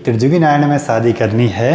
त्रिजुगी नारायण में शादी करनी है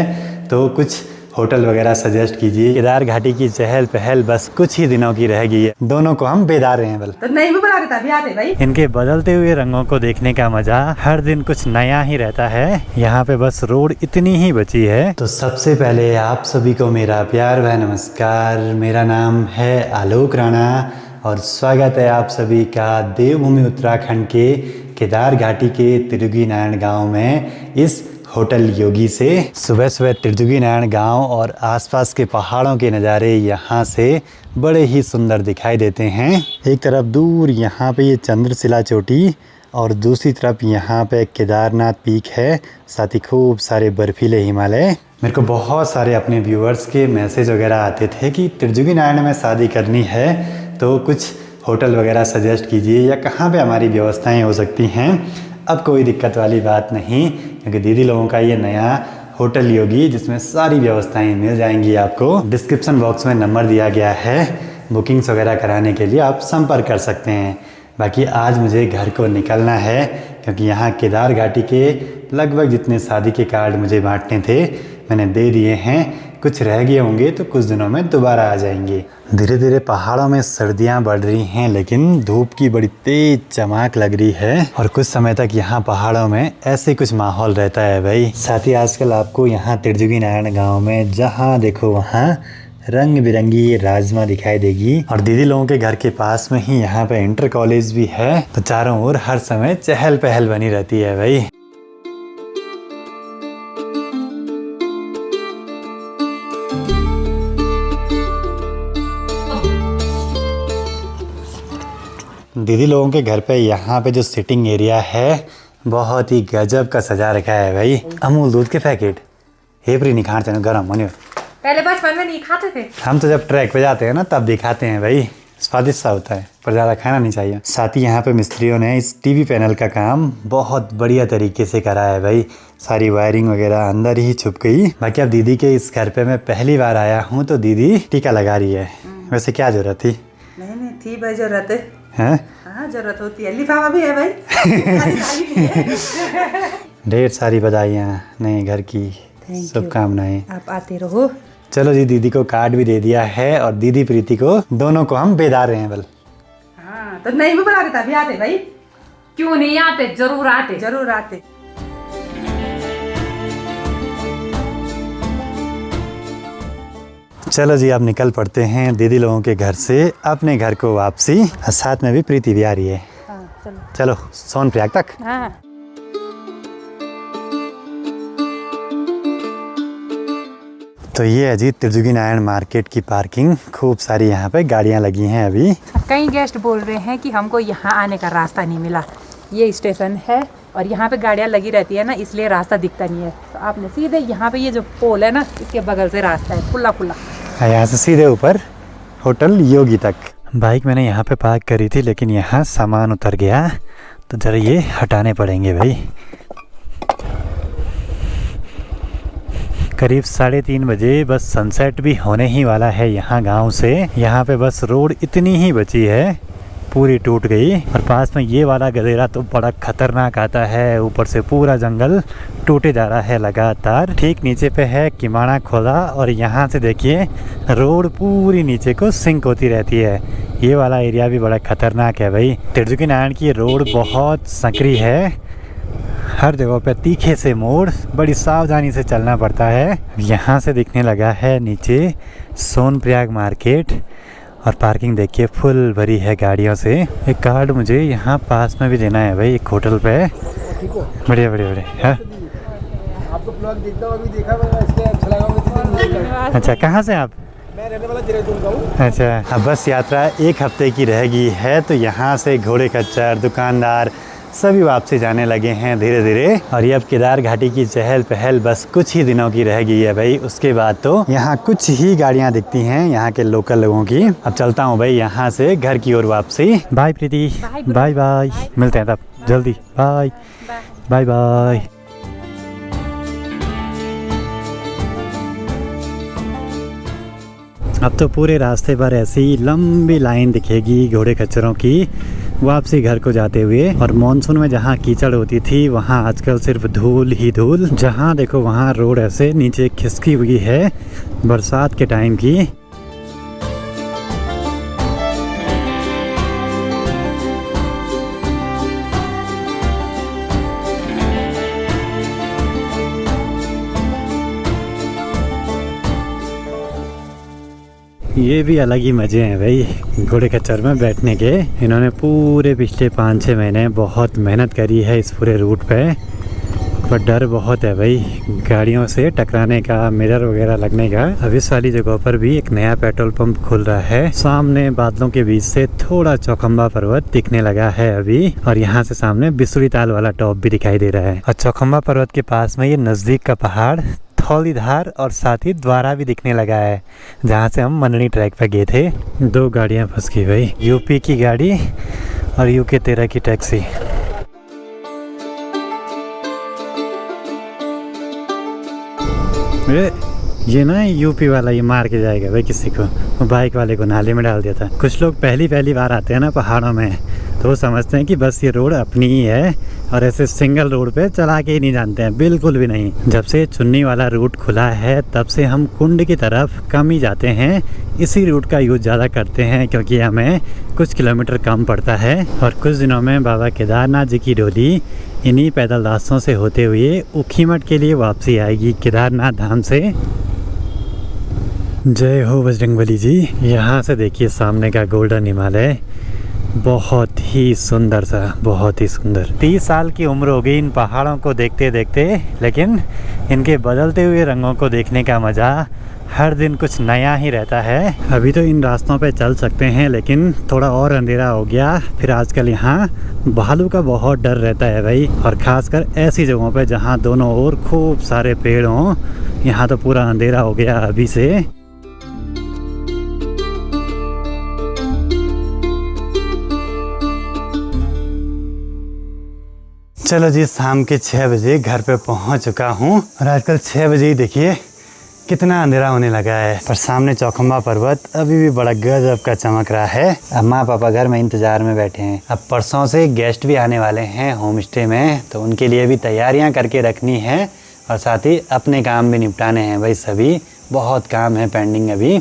तो कुछ होटल वगैरह सजेस्ट कीजिए। केदार घाटी की चहल पहल बस कुछ ही दिनों की रह गई है, दोनों को हम बेदार रहे हैं बल। तो नहीं भी बुला देता भी आते भाई। इनके बदलते हुए रंगों को देखने का मजा हर दिन कुछ नया ही रहता है। यहाँ पे बस रोड इतनी ही बची है। तो सबसे पहले आप सभी को मेरा प्यार व नमस्कार। मेरा नाम है आलोक राणा और स्वागत है आप सभी का देवभूमि उत्तराखंड के केदार घाटी के त्रिजुगी नारायण गाँव में इस होटल योगी से। सुबह सुबह त्रिजुगी नारायण गांव और आसपास के पहाड़ों के नज़ारे यहाँ से बड़े ही सुंदर दिखाई देते हैं। एक तरफ दूर यहाँ पे ये चंद्रशिला चोटी और दूसरी तरफ यहाँ पे केदारनाथ पीक है, साथ ही खूब सारे बर्फीले हिमालय। मेरे को बहुत सारे अपने व्यूअर्स के मैसेज वगैरह आते थे कि त्रिजुगी नारायण में शादी करनी है तो कुछ होटल वगैरह सजेस्ट कीजिए या कहाँ पे हमारी व्यवस्थाएं हो सकती हैं। अब कोई दिक्कत वाली बात नहीं, क्योंकि दीदी लोगों का ये नया होटल योगी जिसमें सारी व्यवस्थाएं मिल जाएंगी आपको। डिस्क्रिप्शन बॉक्स में नंबर दिया गया है, बुकिंग्स वगैरह कराने के लिए आप संपर्क कर सकते हैं। बाकी आज मुझे घर को निकलना है, क्योंकि यहाँ केदार घाटी के लगभग जितने शादी के कार्ड मुझे बांटने थे मैंने दे दिए हैं। कुछ रह गए होंगे तो कुछ दिनों में दोबारा आ जाएंगे। धीरे धीरे पहाड़ों में सर्दियां बढ़ रही हैं, लेकिन धूप की बड़ी तेज चमक लग रही है और कुछ समय तक यहाँ पहाड़ों में ऐसे कुछ माहौल रहता है भाई। साथ ही आजकल आपको यहाँ त्रिजुगी नारायण गाँव में जहाँ देखो वहाँ रंग बिरंगी राजमा दिखाई देगी। और दीदी लोगों के घर के पास में ही यहाँ पे इंटर कॉलेज भी है, तो चारों ओर हर समय चहल पहल बनी रहती है भाई। दीदी लोगों के घर पे यहाँ पे जो सिटिंग एरिया है बहुत ही गजब का सजा रखा है भाई। अमूल दूध के पैकेट हेपरी नहीं खाते हैं, गर्म होने। पहले बचपन में नहीं खाते थे हम तो जब ट्रैक पे जाते हैं ना तब भी खाते हैं भाई, स्वादिष्ट सा होता है पर ज़्यादा खाना नहीं चाहिए। साथ ही यहाँ पे मिस्त्रियों ने इस टीवी पैनल का काम बहुत बढ़िया तरीके से करा है भाई। सारी वायरिंग वगैरह अंदर ही छुप गई। बाकी अब दीदी के इस घर पे मैं पहली बार आया हूँ तो दीदी टीका लगा रही है। वैसे क्या जरूरत थी? नहीं थी भाई जरूरत है। हाँ जरूरत होती है, लिफाफा भी है भाई। ढेर सारी बधाइयाँ नए घर की, शुभकामनाएं। आप आते रहो। चलो जी, दीदी को कार्ड भी दे दिया है और दीदी प्रीति को, दोनों को हम बेदार रहे हैं बल। हाँ तो नहीं भी बुला देता भी आते भाई। क्यों नहीं आते, जरूर आते, जरूर आते। चलो जी, अब निकल पड़ते हैं दीदी लोगों के घर से अपने घर को वापसी। साथ में भी प्रीति भी आ रही है। हाँ, चलो सोनप्रयाग तक। हाँ। तो ये है जी त्रिजुगी नारायण मार्केट की पार्किंग। खूब सारी यहाँ पे गाड़ियाँ लगी हैं अभी। कई गेस्ट बोल रहे हैं कि हमको यहाँ आने का रास्ता नहीं मिला। ये स्टेशन है और यहाँ पे गाड़ियाँ लगी रहती है ना, इसलिए रास्ता दिखता नहीं है। तो आपने सीधे यहाँ पे ये जो पोल है ना, इसके बगल से रास्ता है खुला खुला। यहाँ से सीधे ऊपर होटल योगी तक। बाइक मैंने यहाँ पे पार्क करी थी, लेकिन यहाँ सामान उतर गया तो जरा ये हटाने पड़ेंगे भाई। करीब 3:30 बजे बस सनसेट भी होने ही वाला है यहाँ गांव से। यहाँ पे बस रोड इतनी ही बची है, पूरी टूट गई। और पास में ये वाला गधेरा तो बड़ा खतरनाक आता है, ऊपर से पूरा जंगल टूटे जा रहा है लगातार। ठीक नीचे पे है किमाड़ा खोला और यहाँ से देखिए रोड पूरी नीचे को सिंक होती रहती है। ये वाला एरिया भी बड़ा खतरनाक है भाई। त्रिजुगी नारायण की रोड बहुत संकरी है, हर जगह पे तीखे से मोड़, बड़ी सावधानी से चलना पड़ता है। यहाँ से दिखने लगा है नीचे सोनप्रयाग मार्केट और पार्किंग देखिए फुल भरी है गाड़ियों से। एक कार्ड मुझे यहाँ पास में भी देना है भाई, एक होटल पे। बढ़िया बढ़िया बढ़िया। आपको ब्लॉग देखता हूँ, अभी देखा मैंने, इसलिए अच्छा लगा मुझे। अच्छा, कहाँ से आप? मैं रहने वाला देहरादून का हूँ। अच्छा, अब बस यात्रा 1 हफ्ते की रह गई है, तो यहाँ से घोड़े खच्चर, दुकानदार सभी वापसी जाने लगे हैं धीरे धीरे। और ये अब केदार घाटी की चहल पहल बस कुछ ही दिनों की रह गई है भाई। उसके बाद तो यहाँ कुछ ही गाड़ियाँ दिखती हैं यहाँ के लोकल लोगों की। अब चलता हूँ भाई यहाँ से घर की ओर वापसी। बाय प्रीति, बाय बाय, मिलते हैं तब जल्दी। Bye bye bye. अब तो पूरे रास्ते पर ऐसी लंबी लाइन दिखेगी घोड़े खच्चरों की। वापसी घर को जाते हुए। और मॉनसून में जहाँ कीचड़ होती थी वहाँ आजकल सिर्फ धूल ही धूल। जहाँ देखो वहाँ रोड ऐसे नीचे खिसकी हुई है बरसात के टाइम की। ये भी अलग ही मज़े हैं भाई घोड़े खच्चर में बैठने के। इन्होंने पूरे पिछले 5-6 महीने बहुत मेहनत करी है इस पूरे रूट पे। पर डर बहुत है भाई गाड़ियों से टकराने का, मिरर वगैरह लगने का। अब इस वाली जगह पर भी एक नया पेट्रोल पंप खुल रहा है। सामने बादलों के बीच से थोड़ा चौखंबा पर्वत दिखने लगा है अभी। और यहाँ से सामने बिसुरी ताल वाला टॉप भी दिखाई दे रहा है। और चौखंबा पर्वत के पास में ये नज़दीक का पहाड़ धौलीधार और साथ ही द्वारा भी दिखने लगा है, जहाँ से हम मननी ट्रैक पे गए थे। 2 गाड़ियाँ फंस गई भाई, यूपी की गाड़ी और UK 13 की टैक्सी। ये ना यूपी वाला ये मार के जाएगा भाई किसी को। बाइक वाले को नाले में डाल दिया था। कुछ लोग पहली बार आते हैं ना पहाड़ों में तो वो समझते हैं कि बस ये रोड अपनी ही है और ऐसे सिंगल रोड पे चला के ही नहीं जानते हैं, बिल्कुल भी नहीं। जब से चुन्नी वाला रूट खुला है तब से हम कुंड की तरफ कम ही जाते हैं। इसी रूट का यूज़ ज़्यादा करते हैं क्योंकि हमें कुछ किलोमीटर कम पड़ता है। और कुछ दिनों में बाबा केदारनाथ जी की डोली इन्हीं पैदल रास्तों से होते हुए ऊखीमठ के लिए वापसी आएगी केदारनाथ धाम से। जय हो बजरंगबली जी। यहाँ से देखिए सामने का गोल्डन हिमालय, बहुत ही सुंदर सा, बहुत ही सुंदर। 30 साल की उम्र हो गई इन पहाड़ों को देखते देखते, लेकिन इनके बदलते हुए रंगों को देखने का मज़ा हर दिन कुछ नया ही रहता है। अभी तो इन रास्तों पे चल सकते हैं लेकिन थोड़ा और अंधेरा हो गया। फिर आजकल यहाँ भालू का बहुत डर रहता है भाई, और ख़ासकर ऐसी जगहों पे जहाँ दोनों ओर खूब सारे पेड़ हों। यहाँ तो पूरा अंधेरा हो गया अभी से। चलो जी, शाम के 6 बजे घर पे पहुंच चुका हूं और आजकल 6 बजे ही देखिए कितना अंधेरा होने लगा है। पर सामने चौखंबा पर्वत अभी भी बड़ा गजब का चमक रहा है। अब माँ पापा घर में इंतजार में बैठे हैं। अब परसों से गेस्ट भी आने वाले हैं होम स्टे में, तो उनके लिए भी तैयारियां करके रखनी है और साथ ही अपने काम भी निपटाने हैं भाई। सभी बहुत काम है पेंडिंग अभी।